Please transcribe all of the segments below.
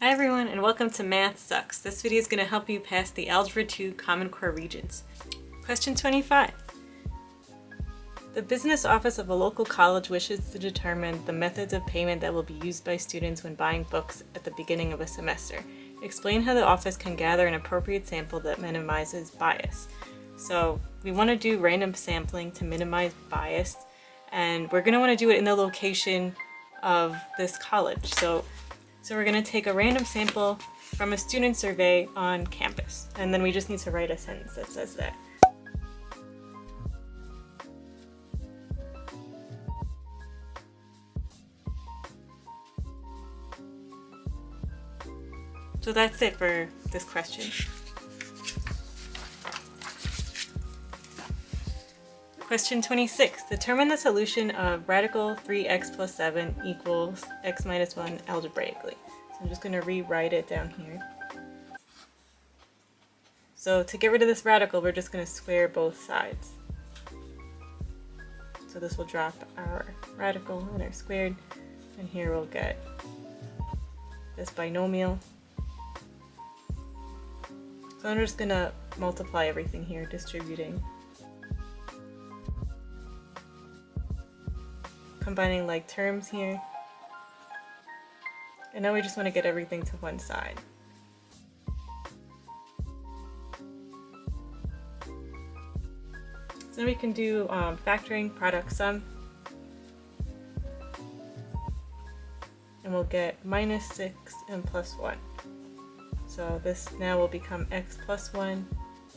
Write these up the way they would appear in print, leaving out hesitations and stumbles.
Hi everyone, and welcome to MathSux. This video is going to help you pass the Algebra 2 Common Core Regents. Question 25. The business office of a local college wishes to determine the methods of payment that will be used by students when buying books at the beginning of a semester. Explain how the office can gather an appropriate sample that minimizes bias. So we want to do random sampling to minimize bias, and we're going to want to do it in the location of this college. So we're going to take a random sample from a student survey on campus, and then we just need to write a sentence that says that. So that's it for this question. Question 26. Determine the solution of radical 3x plus 7 equals x minus 1 algebraically. So I'm just going to rewrite it down here. So to get rid of this radical, we're just going to square both sides. So this will drop our radical and our squared, and here we'll get this binomial. So I'm just going to multiply everything here, distributing. Combining like terms here. And now we just want to get everything to one side. So then we can do factoring product sum. And we'll get minus 6 and plus 1. So this now will become x plus 1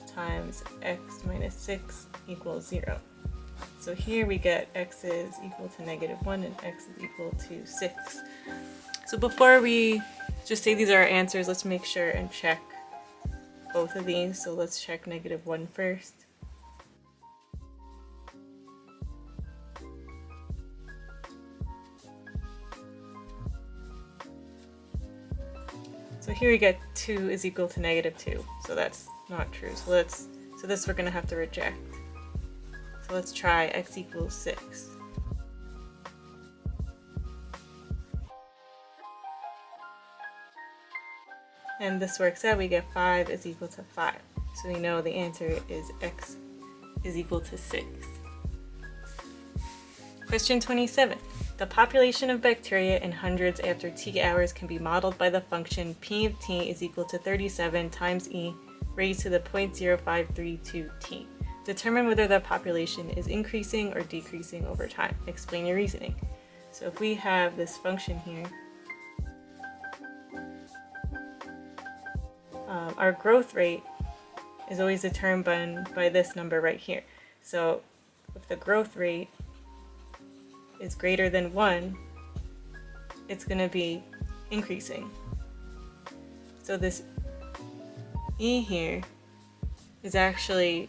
times x minus 6 equals 0. So here we get x is equal to negative 1 and x is equal to 6. So before we just say these are our answers, let's make sure and check both of these. So let's check negative 1 first. So here we get 2 is equal to negative 2. So that's not true. So this we're going to have to reject. So let's try x equals 6. And this works out, we get 5 is equal to 5. So we know the answer is x is equal to 6. Question 27. The population of bacteria in hundreds after t hours can be modeled by the function p of t is equal to 37 times e raised to the 0.0532 t. Determine whether the population is increasing or decreasing over time. Explain your reasoning. So if we have this function here, our growth rate is always determined by this number right here. So if the growth rate is greater than 1, it's going to be increasing. So this e here is actually,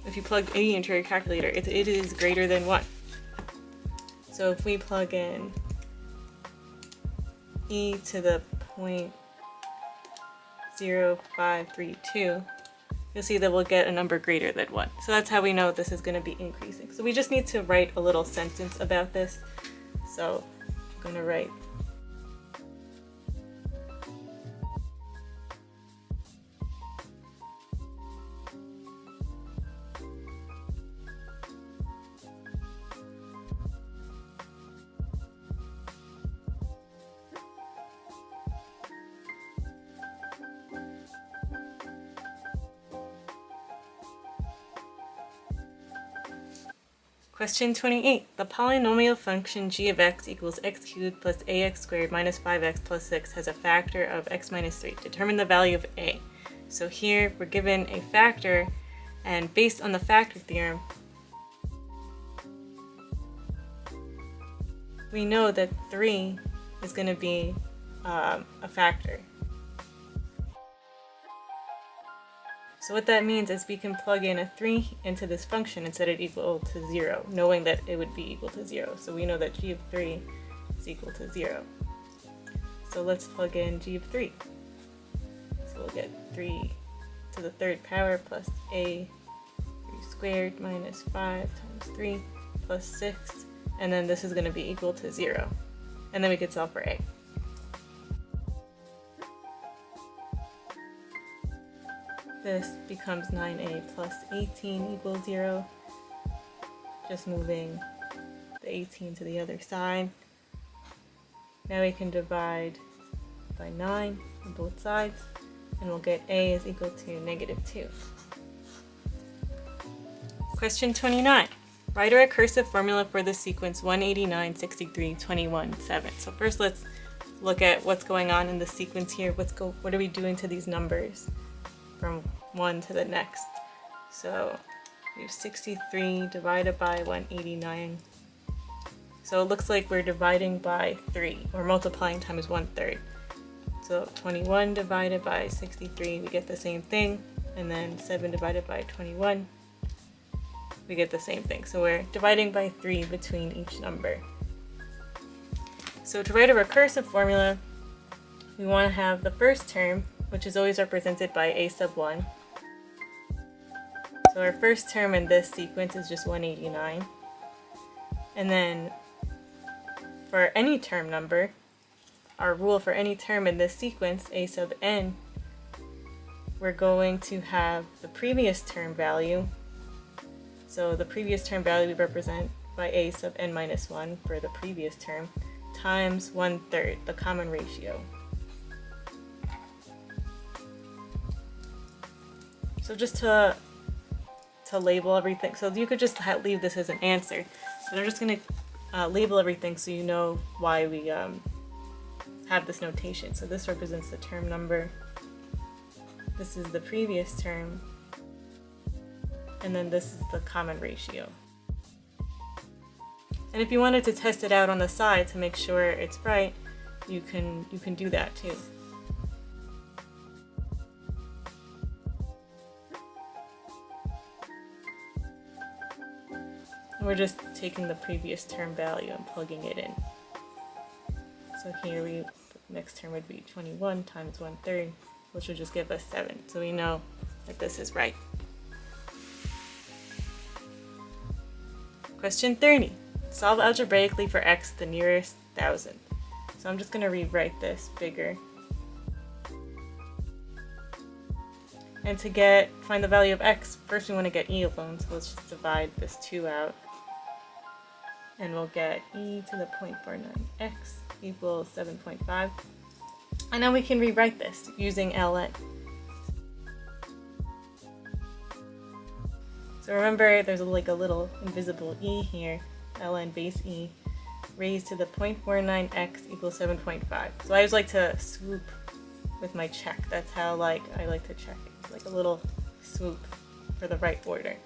if you plug e into your calculator, it is greater than 1. So if we plug in e to the 0.0532, you'll see that we'll get a number greater than 1. So that's how we know this is going to be increasing. So we just need to write a little sentence about this. So I'm going to write Question 28. The polynomial function g of x equals x cubed plus ax squared minus 5x plus 6 has a factor of x minus 3. Determine the value of a. So here we're given a factor, and based on the factor theorem, we know that 3 is going to be a factor. So what that means is we can plug in a 3 into this function and set it equal to 0, knowing that it would be equal to 0. So we know that g of 3 is equal to 0. So let's plug in g of 3. So we'll get 3 to the third power plus a 3 squared minus 5 times 3 plus 6. And then this is going to be equal to 0. And then we could solve for a. this becomes 9a plus 18 equals 0. Just moving the 18 to the other side. Now we can divide by 9 on both sides, and we'll get a is equal to negative 2. Question 29. Write a recursive formula for the sequence 189, 63, 21, 7. So first let's look at what's going on in the sequence here. What are we doing to these numbers from one to the next? So we have 63 divided by 189. So it looks like we're dividing by 3, or multiplying times 1/3. So 21 divided by 63, we get the same thing, and then 7 divided by 21, we get the same thing. So we're dividing by 3 between each number. So to write a recursive formula, we want to have the first term, which is always represented by a sub 1. So our first term in this sequence is just 189. And then for any term number, our rule for any term in this sequence, a sub n, we're going to have the previous term value. So the previous term value we represent by a sub n minus 1 for the previous term, times 1/3, the common ratio. So just to label everything, so you could just leave this as an answer, but I'm just going to label everything so you know why we have this notation. So this represents the term number, this is the previous term, and then this is the common ratio. And if you wanted to test it out on the side to make sure it's right, you can do that too. We're just taking the previous term value and plugging it in. So here the next term would be 21 times 1/3, which would just give us 7. So we know that this is right. Question 30. Solve algebraically for x to the nearest thousandth. So I'm just going to rewrite this bigger. And to find the value of x, first we want to get e alone, so let's just divide this 2 out. And we'll get e to the 0.49x equals 7.5. And now we can rewrite this using ln. So remember, there's like a little invisible e here, ln base e, raised to the 0.49x equals 7.5. So I always like to swoop with my check. That's how I like to check it, like a little swoop for the right order.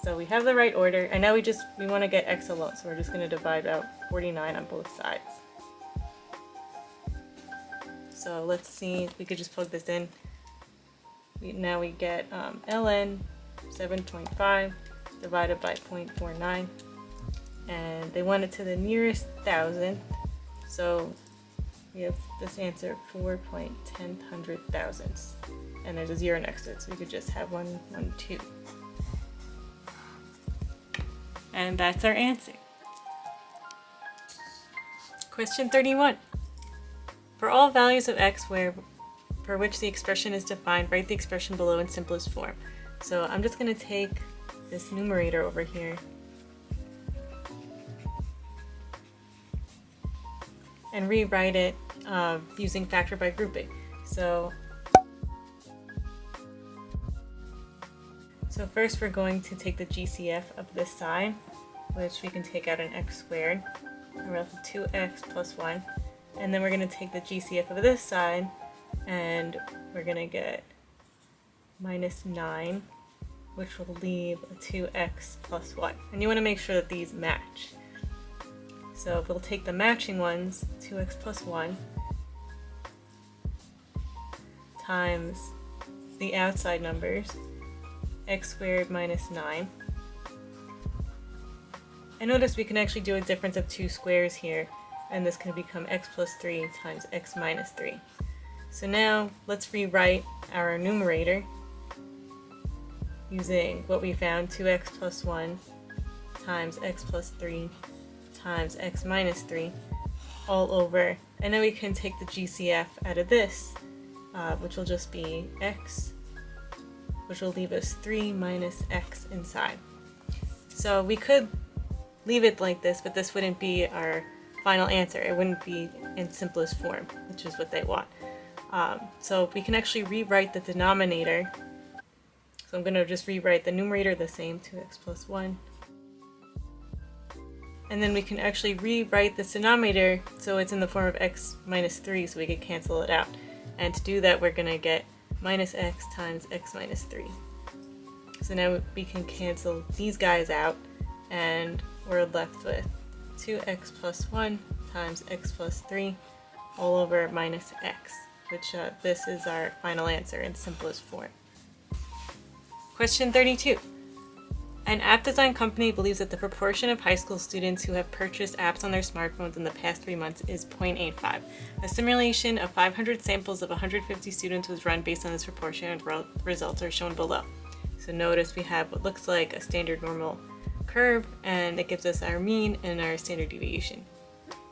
So we have the right order, and now we want to get x alone, so we're just going to divide out 49 on both sides. So let's see if we could just plug this in. Now we get ln 7.5 divided by 0.49, and they want it to the nearest thousandth, so we have this answer 4.10 thousandths, and there's a 0 next to it, so we could just have 1, 1, 2. And that's our answer. Question 31. For all values of x for which the expression is defined, write the expression below in simplest form. So I'm just going to take this numerator over here and rewrite it using factor by grouping. So first we're going to take the GCF of this side, which we can take out an x squared, and we're left with 2x plus 1. And then we're going to take the GCF of this side, and we're going to get minus 9, which will leave a 2x plus 1. And you want to make sure that these match. So we'll take the matching ones, 2x plus 1, times the outside numbers, x squared minus 9. And notice we can actually do a difference of 2 squares here, and this can become x plus 3 times x minus 3. So now let's rewrite our numerator using what we found, 2x plus 1 times x plus 3 times x minus 3 all over, and then we can take the GCF out of this, which will just be x which will leave us 3 minus x inside. So we could leave it like this, but this wouldn't be our final answer. It wouldn't be in simplest form, which is what they want. So we can actually rewrite the denominator. So I'm going to just rewrite the numerator the same, 2x plus 1. And then we can actually rewrite the denominator so it's in the form of x minus 3, so we can cancel it out. And to do that, we're going to get minus x times x minus 3. So now we can cancel these guys out, and we're left with 2x plus 1 times x plus 3 all over minus x, which this is our final answer in simplest form. Question 32. An app design company believes that the proportion of high school students who have purchased apps on their smartphones in the past 3 months is 0.85. A simulation of 500 samples of 150 students was run based on this proportion, and results are shown below. So notice we have what looks like a standard normal curve, and it gives us our mean and our standard deviation.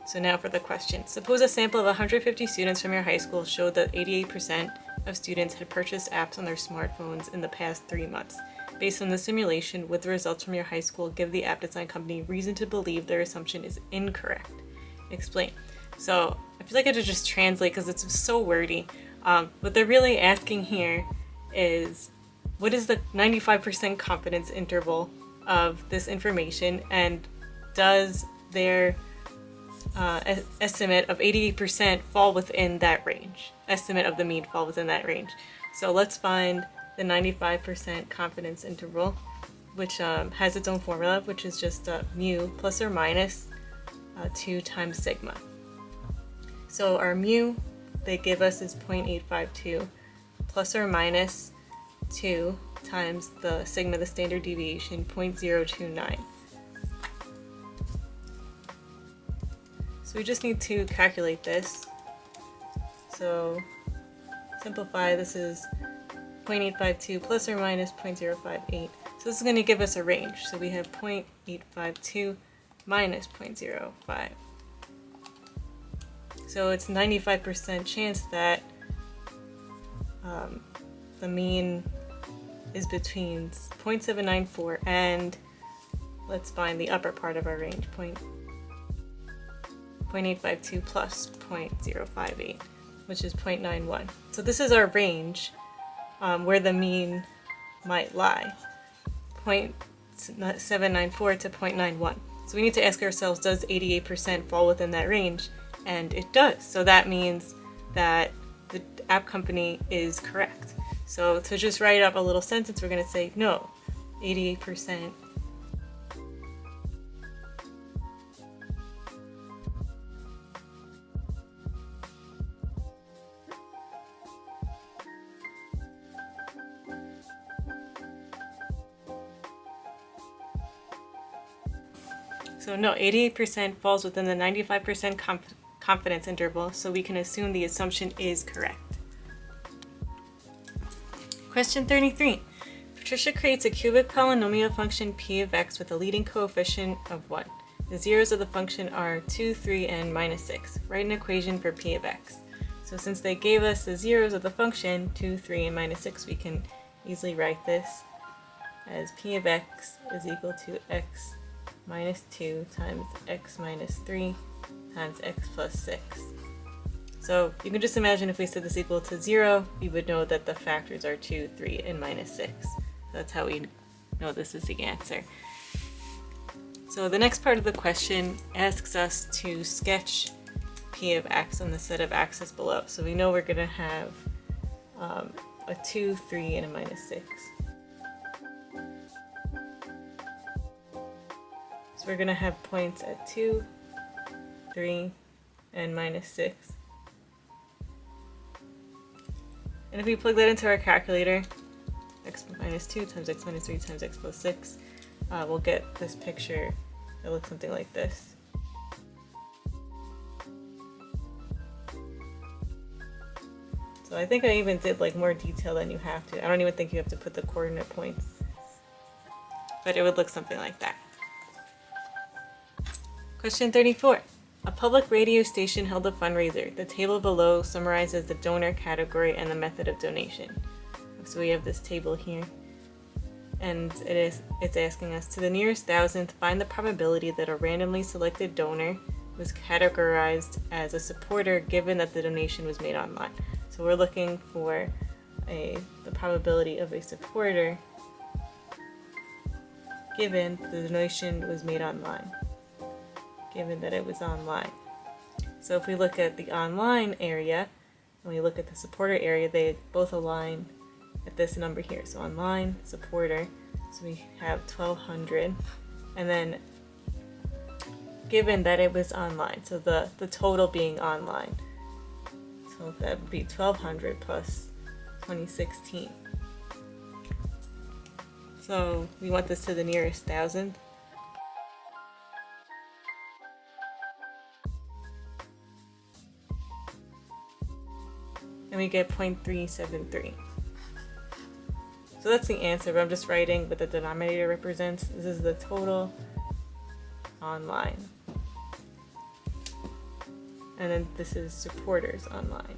So now for the question. Suppose a sample of 150 students from your high school showed that 88% of students had purchased apps on their smartphones in the past 3 months. Based on the simulation, with the results from your high school, give the app design company reason to believe their assumption is incorrect. Explain. So I feel like I have to just translate because it's so wordy. What they're really asking here is, what is the 95% confidence interval of this information, and does their estimate of 88% fall within that range? Estimate of the mean fall within that range. So let's find the 95% confidence interval, which has its own formula, which is just mu plus or minus 2 times sigma. So our mu they give us is 0.852 plus or minus 2 times the sigma, the standard deviation, 0.029. So we just need to calculate this. So simplify, this is 0.852 plus or minus 0.058. So this is going to give us a range. So we have 0.852 minus 0.05. So it's 95% chance that the mean is between 0.794 and, let's find the upper part of our range, 0.852 plus 0.058, which is 0.91. So this is our range where the mean might lie, 0.794 to 0.91. So we need to ask ourselves, does 88% fall within that range? And it does. So that means that the app company is correct. So to just write up a little sentence, we're going to say, no, 88%. So no, 88% falls within the 95% confidence interval, so we can assume the assumption is correct. Question 33. Patricia creates a cubic polynomial function p of x with a leading coefficient of 1. The zeros of the function are 2, 3, and minus 6. Write an equation for p of x. So since they gave us the zeros of the function, 2, 3, and minus 6, we can easily write this as p of x is equal to x minus 2 times x minus 3 times x plus 6. So you can just imagine if we set this equal to 0, we would know that the factors are 2, 3, and minus 6. That's how we know this is the answer. So the next part of the question asks us to sketch p of x on the set of axes below. So we know we're going to have a 2, 3, and a minus 6. So we're going to have points at 2, 3, and minus 6. And if we plug that into our calculator, x minus 2 times x minus 3 times x plus 6, we'll get this picture that looks something like this. So I think I even did like more detail than you have to. I don't even think you have to put the coordinate points, but it would look something like that. Question 34. A public radio station held a fundraiser. The table below summarizes the donor category and the method of donation. So we have this table here, and it's asking us, to the nearest thousandth, find the probability that a randomly selected donor was categorized as a supporter given that the donation was made online. So we're looking for the probability of a supporter given the donation was made online, given that it was online. So if we look at the online area and we look at the supporter area, they both align at this number here. So online, supporter, so we have 1200, and then given that it was online, so the total being online, so that would be 1200 plus 2016. So we want this to the nearest thousandth. And we get 0.373. So that's the answer, but I'm just writing what the denominator represents. This is the total online. And then this is supporters online.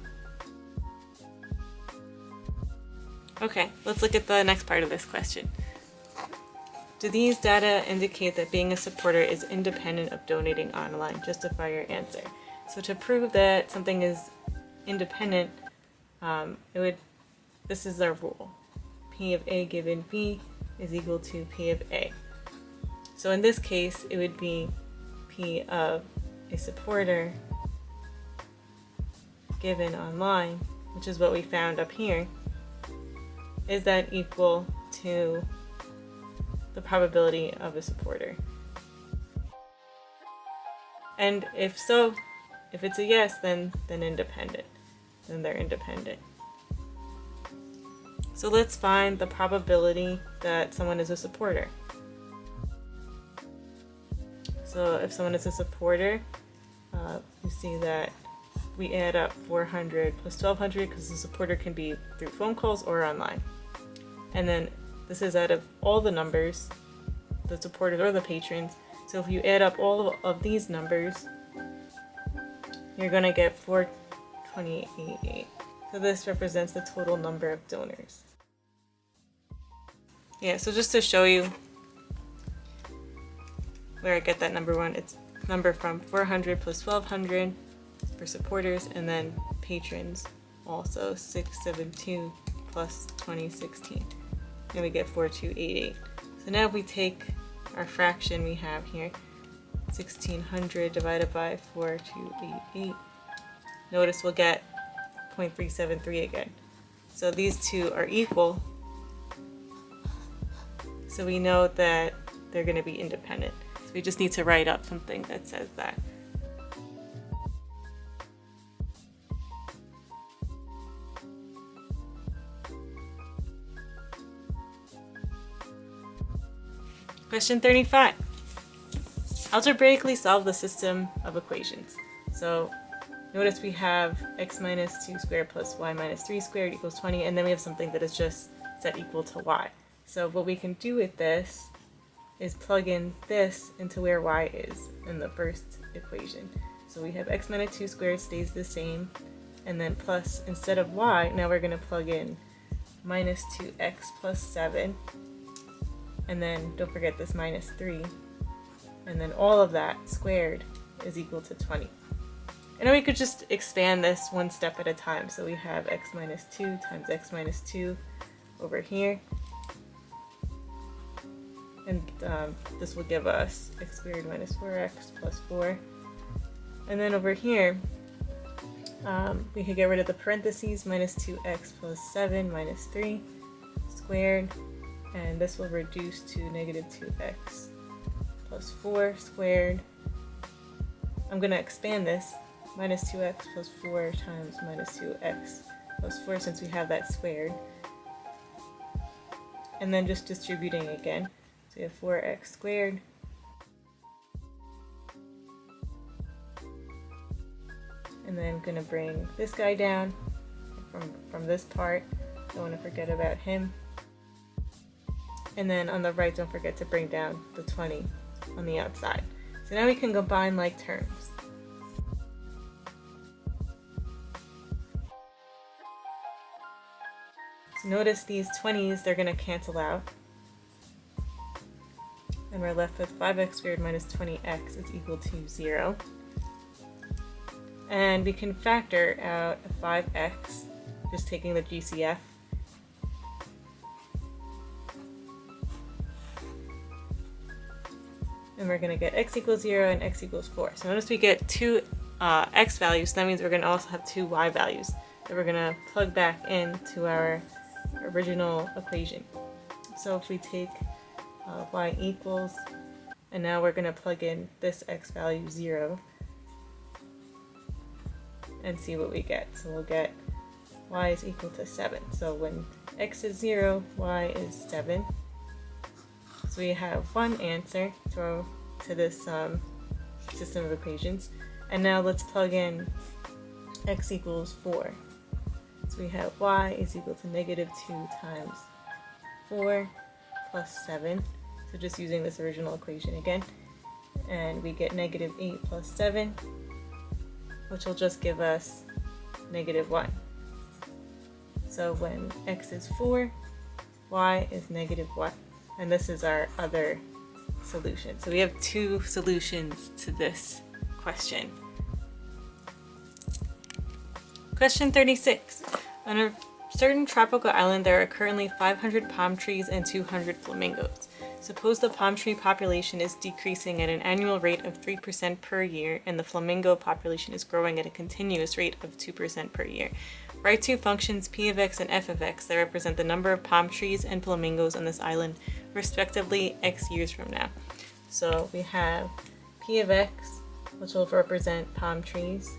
Okay, let's look at the next part of this question. Do these data indicate that being a supporter is independent of donating online? Justify your answer. So to prove that something is independent, this is our rule. P of A given B is equal to P of A. So in this case, it would be P of a supporter given online, which is what we found up here. Is that equal to the probability of a supporter? And if so, if it's a yes, then independent. Then they're independent. So let's find the probability that someone is a supporter. So if someone is a supporter, you see that we add up 400 plus 1200 because the supporter can be through phone calls or online. And then this is out of all the numbers, the supporters or the patrons. So if you add up all of these numbers, you're going to get 428. So this represents the total number of donors. Yeah, so just to show you where I get that number one, it's number from 400 plus 1200 for supporters, and then patrons also 672 plus 2016. And we get 4288. So now if we take our fraction we have here, 1600 divided by 4288, notice we'll get 0.373 again. So these two are equal. So we know that they're going to be independent. So we just need to write up something that says that. Question 35. Algebraically solve the system of equations. So notice we have x minus 2 squared plus y minus 3 squared equals 20, and then we have something that is just set equal to y. So what we can do with this is plug in this into where y is in the first equation. So we have x minus 2 squared stays the same, and then plus, instead of y, now we're going to plug in minus 2x plus 7, and then don't forget this minus 3, and then all of that squared is equal to 20. And then we could just expand this one step at a time. So we have x minus 2 times x minus 2 over here, and this will give us x squared minus 4x plus 4. And then over here, we could get rid of the parentheses, minus 2x plus 7 minus 3 squared, and this will reduce to negative 2x plus 4 squared. I'm going to expand this, minus 2x plus 4 times minus 2x plus 4, since we have that squared. And then just distributing again. So we have 4x squared and then I'm going to bring this guy down from this part. Don't want to forget about him. And then on the right, don't forget to bring down the 20 on the outside. So now we can combine like terms. So notice these 20s, they're going to cancel out. And we're left with 5x squared minus 20x is equal to 0. And we can factor out a 5x, just taking the GCF. And we're going to get x equals 0 and x equals 4. So notice we get two x values, so that means we're going to also have two y values that we're going to plug back into our original equation. So if we take y equals, and now we're going to plug in this x value 0 and see what we get. So we'll get y is equal to 7. So when x is 0, y is 7. So we have one answer to this system of equations. And now let's plug in x equals 4. So we have y is equal to negative 2 times 4 plus 7. So just using this original equation again. And we get negative 8 plus 7, which will just give us negative 1. So when x is 4, y is negative 1. And this is our other solution. So we have two solutions to this question. Question 36. On a certain tropical island, there are currently 500 palm trees and 200 flamingos. Suppose the palm tree population is decreasing at an annual rate of 3% per year, and the flamingo population is growing at a continuous rate of 2% per year. Write two functions p of x and f of x that represent the number of palm trees and flamingos on this island, respectively x years from now. So we have p of x, which will represent palm trees,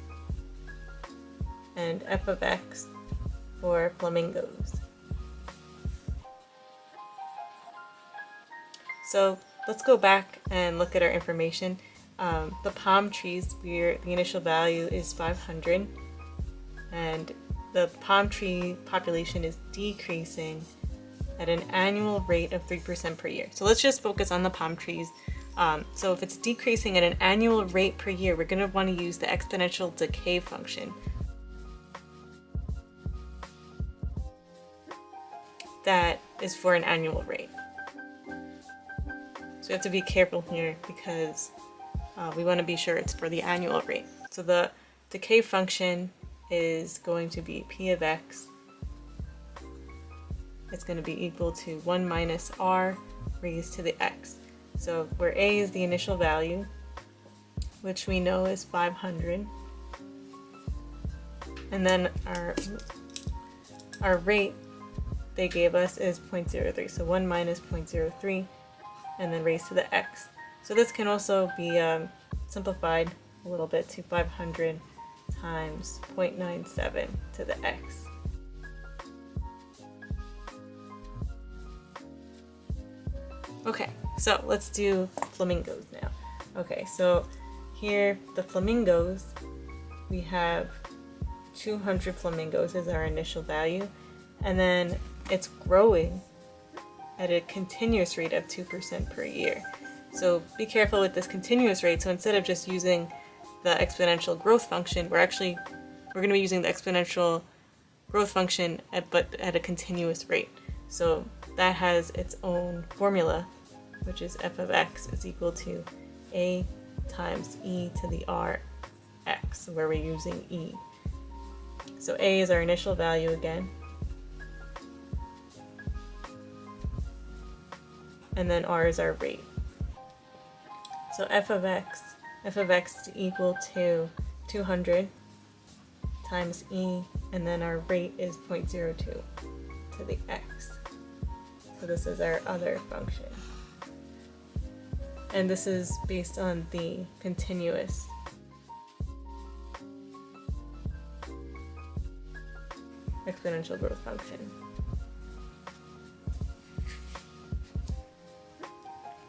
and f of x for flamingos. So let's go back and look at our information. The palm trees, the initial value is 500, and the palm tree population is decreasing at an annual rate of 3% per year. So let's just focus on the palm trees. So if it's decreasing at an annual rate per year, we're going to want to use the exponential decay function. That is for an annual rate. So we have to be careful here because we want to be sure it's for the annual rate. So the decay function is going to be p of x. It's going to be equal to 1 minus r raised to the x. So where a is the initial value, which we know is 500, and then our rate they gave us is 0.03. So 1 minus 0.03, and then raised to the x. So this can also be simplified a little bit to 500 times 0.97 to the x. Okay, so let's do flamingos now. Okay, so here the flamingos, we have 200 flamingos as our initial value, and then it's growing at a continuous rate of 2% per year. So be careful with this continuous rate. So instead of just using the exponential growth function, we're going to be using the exponential growth function but at a continuous rate. So that has its own formula, which is f of x is equal to a times e to the r x, where we're using e. So a is our initial value again, and then r is our rate. So f of x is equal to 200 times e, and then our rate is 0.02 to the x. So this is our other function. And this is based on the continuous exponential growth function.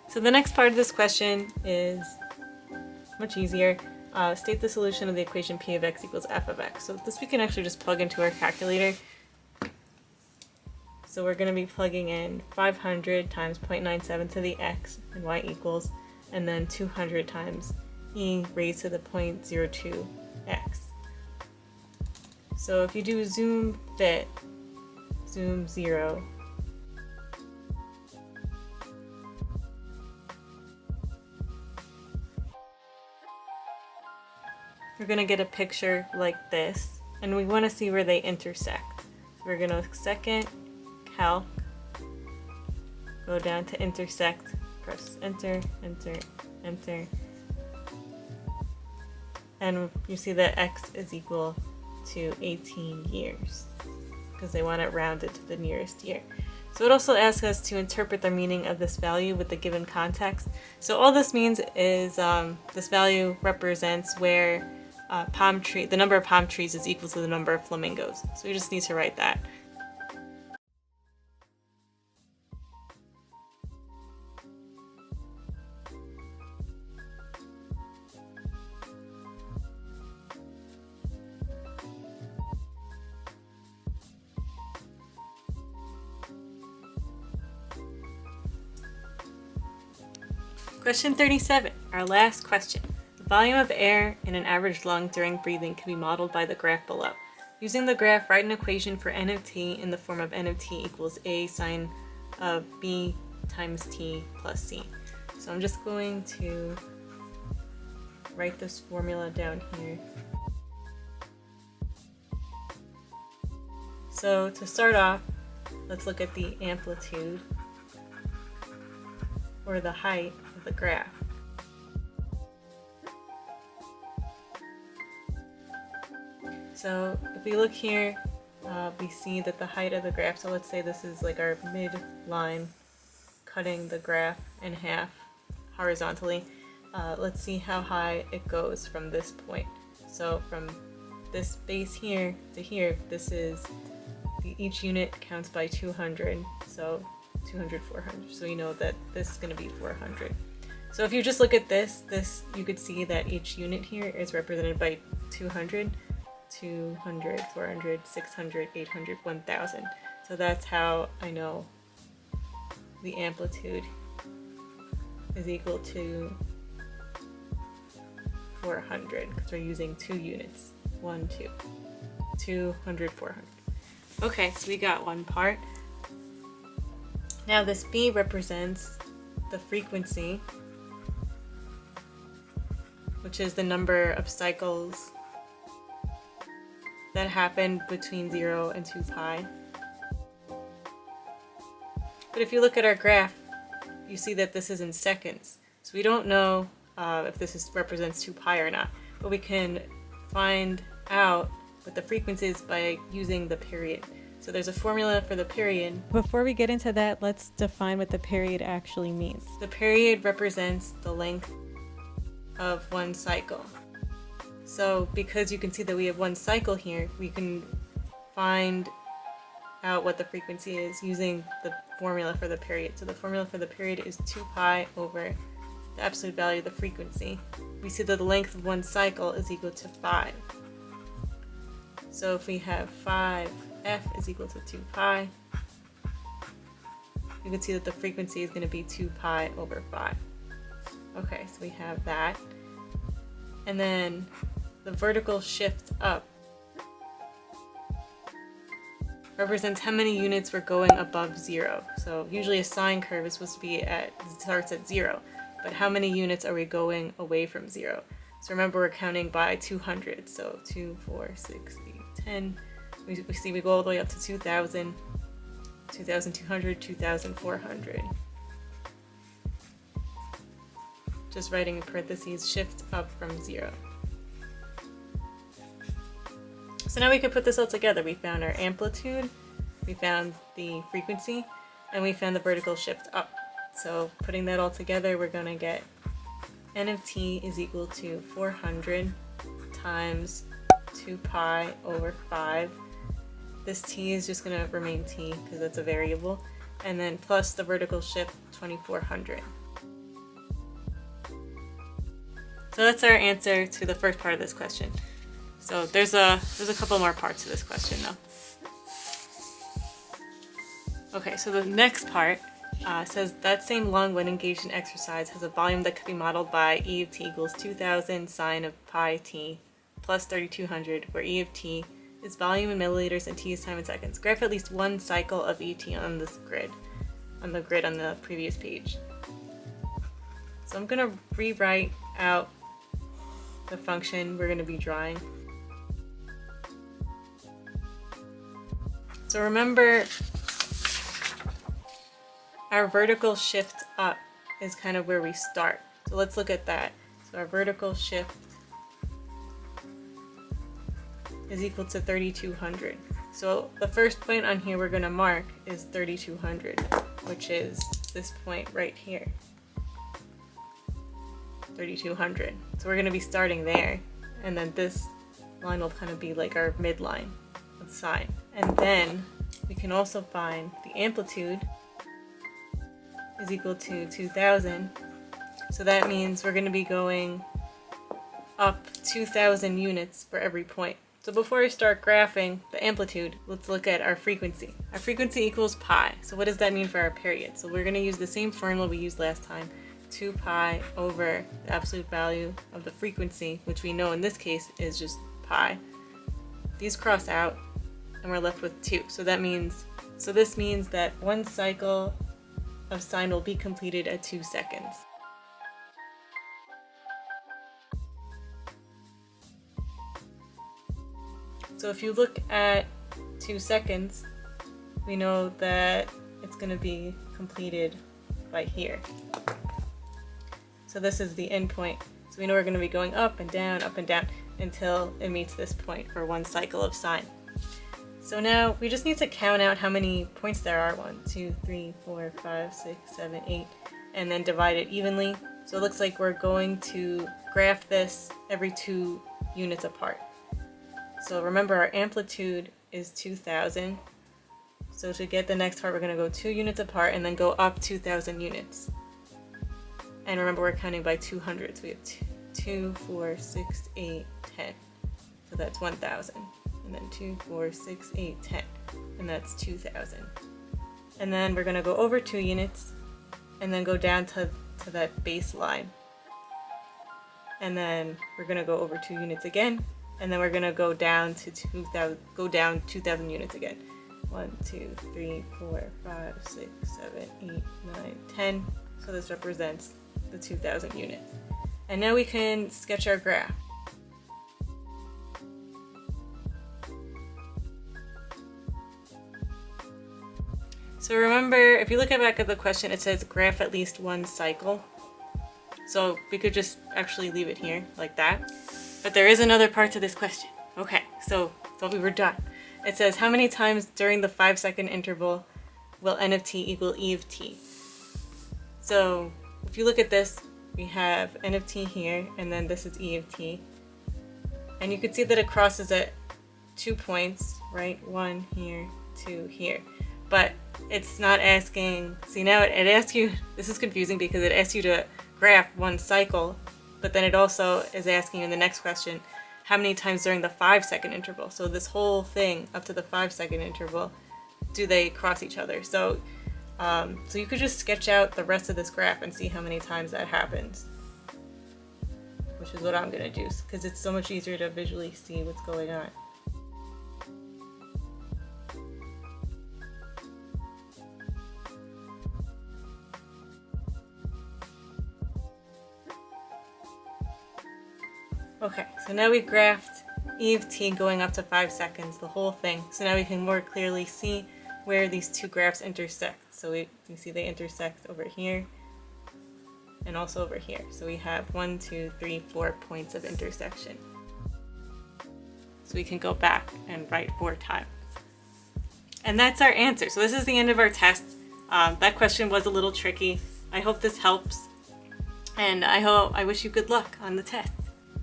So the next part of this question is much easier. State the solution of the equation p of x equals f of x. So this we can actually just plug into our calculator. So we're going to be plugging in 500 times 0.97 to the x and y equals, and then 200 times e raised to the 0.02 x. So if you do zoom fit, assume 0. We're going to get a picture like this, and we want to see where they intersect. So we're going to second, calc, go down to intersect, press enter, enter, enter, and you see that x is equal to 18 years because they want it rounded to the nearest year. So it also asks us to interpret the meaning of this value with the given context. So all this means is this value represents where the number of palm trees is equal to the number of flamingos. So we just need to write that. Question 37, our last question. The volume of air in an average lung during breathing can be modeled by the graph below. Using the graph, write an equation for n of t in the form of n of t equals a sine of b times t plus c. So I'm just going to write this formula down here. So to start off, let's look at the amplitude, or the height of the graph. So if we look here, we see that the height of the graph, so let's say this is like our midline cutting the graph in half horizontally. Let's see how high it goes from this point. So from this base here to here, this is each unit counts by 200, so 200, 400. So you know that this is going to be 400. So if you just look at this, you could see that each unit here is represented by 200, 200, 400, 600, 800, 1000. So that's how I know the amplitude is equal to 400 because we're using 2 units. 1, 2. 200, 400. Okay, so we got one part. Now this B represents the frequency, which is the number of cycles that happen between 0 and 2 pi. But if you look at our graph, you see that this is in seconds. So we don't know if this represents 2 pi or not, but we can find out what the frequency is by using the period. So there's a formula for the period. Before we get into that, let's define what the period actually means. The period represents the length of one cycle. So because you can see that we have one cycle here, we can find out what the frequency is using the formula for the period. So the formula for the period is 2 pi over the absolute value of the frequency. We see that the length of one cycle is equal to 5. So if we have 5, f is equal to 2 pi, you can see that the frequency is going to be 2 pi over 5. Okay, so we have that. And then the vertical shift up represents how many units we're going above 0. So usually a sine curve is supposed to be starts at 0, but how many units are we going away from 0? So remember, we're counting by 200. So 2, 4, 6, 8, 10. We see we go all the way up to 2,000, 2,200, 2,400. Just writing in parentheses, shift up from 0. So now we can put this all together. We found our amplitude, we found the frequency, and we found the vertical shift up. So putting that all together, we're going to get n of t is equal to 400 times 2 pi over 5. This t is just going to remain t because that's a variable, and then plus the vertical shift 2400. So that's our answer to the first part of this question. So there's a couple more parts to this question though. Okay, so the next part says that same lung when engaged in exercise has a volume that could be modeled by E of t equals 2000 sine of pi t plus 3200, where E of t is volume in milliliters and t is time in seconds. Graph at least one cycle of ET on this grid, on the previous page. So I'm going to rewrite out the function we're going to be drawing. So remember, our vertical shift up is kind of where we start. So let's look at that. So our vertical shift is equal to 3200. So the first point on here we're going to mark is 3200, which is this point right here. 3200. So we're going to be starting there, and then this line will kind of be like our midline of sine. And then we can also find the amplitude is equal to 2000. So that means we're going to be going up 2000 units for every point. So before I start graphing the amplitude, let's look at our frequency. Our frequency equals pi. So what does that mean for our period? So we're going to use the same formula we used last time. 2 pi over the absolute value of the frequency, which we know in this case is just pi. These cross out and we're left with 2. So this means that one cycle of sine will be completed at 2 seconds. So if you look at 2 seconds, we know that it's going to be completed by here. So this is the end point. So we know we're going to be going up and down until it meets this point for one cycle of sine. So now we just need to count out how many points there are. 1, 2, 3, 4, 5, 6, 7, 8, and then divide it evenly. So it looks like we're going to graph this every 2 units apart. So remember, our amplitude is 2000. So to get the next part, we're going to go 2 units apart and then go up 2000 units. And remember, we're counting by 200. So we have 2, 4, 6, 8, 10. So that's 1000. And then 2, 4, 6, 8, 10. And that's 2000. And then we're going to go over 2 units and then go down to that baseline. And then we're going to go over 2 units again. And then we're going to go down to 2000 units again. 1, 2, 3, 4, 5, 6, 7, 8, 9, 10. So this represents the 2000 units. And now we can sketch our graph. So remember, if you look back at the question, it says graph at least one cycle. So we could just actually leave it here like that. But there is another part to this question. Okay, so thought we were done. It says, how many times during the 5-second interval will n of t equal e of t? So if you look at this, we have n of t here, and then this is e of t. And you can see that it crosses at 2 points, right? 1 here, 2 here. But it's not asking, see now it asks you, this is confusing because it asks you to graph one cycle, but then it also is asking you in the next question, how many times during the 5-second interval? So this whole thing up to the 5-second interval, do they cross each other? So you could just sketch out the rest of this graph and see how many times that happens, which is what I'm gonna do because it's so much easier to visually see what's going on. Okay, so now we've graphed e of t going up to 5 seconds, the whole thing. So now we can more clearly see where these two graphs intersect. So you see they intersect over here and also over here. So we have 1, 2, 3, 4 points of intersection. So we can go back and write 4 times. And that's our answer. So this is the end of our test. That question was a little tricky. I hope this helps. And I wish you good luck on the test.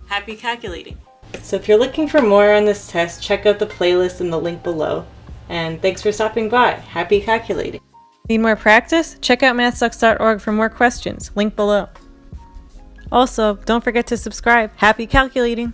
Happy calculating! So if you're looking for more on this test, check out the playlist in the link below. And thanks for stopping by. Happy calculating! Need more practice? Check out MathSux.org for more questions. Link below. Also, don't forget to subscribe. Happy calculating!